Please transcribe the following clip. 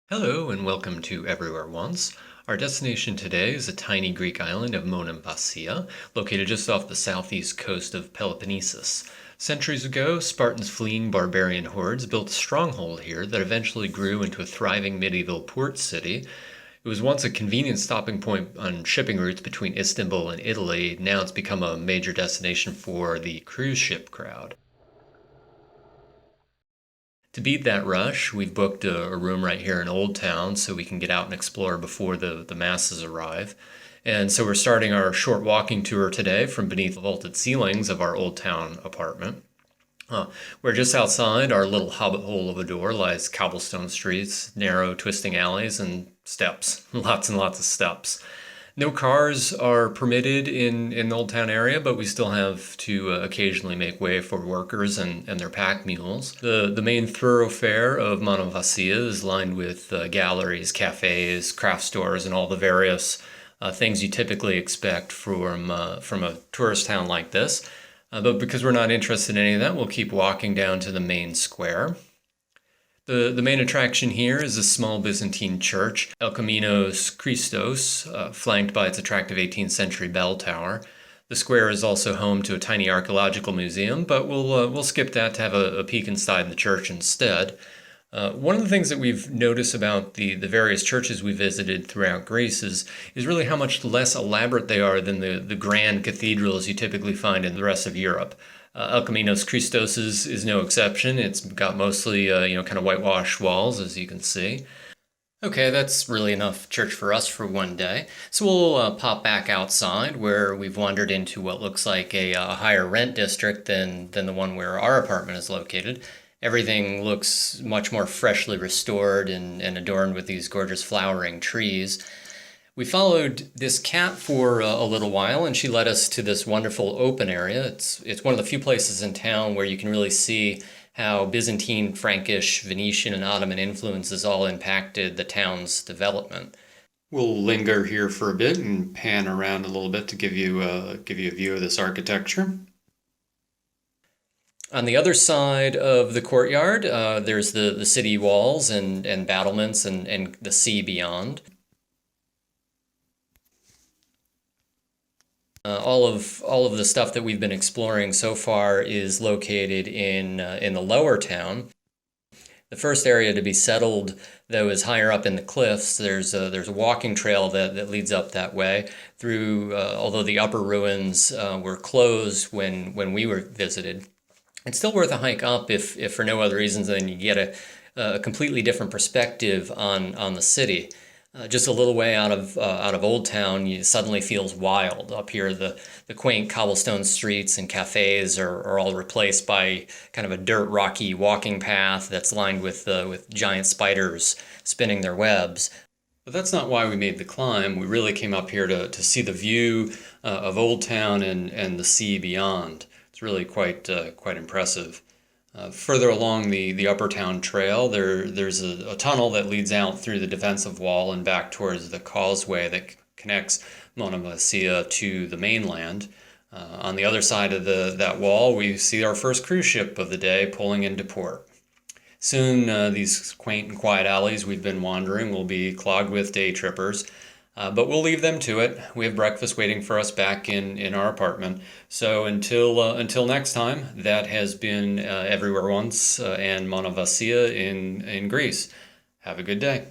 Hello and welcome to Everywhere Once. Our destination today is a tiny Greek island of Monemvasia, located just off the southeast coast of Peloponnesus. Centuries ago, Spartans fleeing barbarian hordes built a stronghold here that eventually grew into a thriving medieval port city. It was once a convenient stopping point on shipping routes between Istanbul and Italy. Now it's become a major destination for the cruise ship crowd. To beat that rush, we've booked a room right here in Old Town so we can get out and explore before the masses arrive. And so we're starting our short walking tour today from beneath the vaulted ceilings of our Old Town apartment. We're just outside our little hobbit hole of a door lies cobblestone streets, narrow twisting alleys, and steps. Lots and lots of steps. No cars are permitted in the Old Town area, but we still have to occasionally make way for workers and their pack mules. The main thoroughfare of Monemvasia is lined with galleries, cafes, craft stores, and all the various things you typically expect from a tourist town like this. But because we're not interested in any of that, we'll keep walking down to the main square. The main attraction here is a small Byzantine church, El Caminos Christos, flanked by its attractive 18th century bell tower. The square is also home to a tiny archaeological museum, but we'll skip that to have a peek inside the church instead. One of the things that we've noticed about the various churches we visited throughout Greece is really how much less elaborate they are than the grand cathedrals you typically find in the rest of Europe. El Caminos Christos is no exception. It's got mostly kind of whitewashed walls, as you can see. Okay, that's really enough church for us for one day. So we'll pop back outside where we've wandered into what looks like a higher rent district than the one where our apartment is located. Everything looks much more freshly restored and adorned with these gorgeous flowering trees. We followed this cat for a little while, and she led us to this wonderful open area. It's one of the few places in town where you can really see how Byzantine, Frankish, Venetian, and Ottoman influences all impacted the town's development. We'll linger here for a bit and pan around a little bit to give you a view of this architecture. On the other side of the courtyard, there's the city walls and battlements and the sea beyond. All of the stuff that we've been exploring so far is located in the lower town. The first area to be settled, though, is higher up in the cliffs. There's a walking trail that leads up that way through. Although the upper ruins were closed when we were visited, it's still worth a hike up if for no other reasons than you get a completely different perspective on the city. Just a little way out of Old Town, you suddenly feels wild. Up here, the quaint cobblestone streets and cafes are all replaced by kind of a dirt rocky walking path that's lined with giant spiders spinning their webs. But that's not why we made the climb. We really came up here to see the view of Old Town and the sea beyond. It's really quite impressive. Further along the Upper Town Trail, there's a tunnel that leads out through the defensive wall and back towards the causeway that connects Monemvasia to the mainland. On the other side of that wall, we see our first cruise ship of the day pulling into port. Soon, these quaint and quiet alleys we've been wandering will be clogged with day trippers. But we'll leave them to it. We have breakfast waiting for us back in our apartment. So until next time, that has been Everywhere Once and Monemvasia in Greece. Have a good day.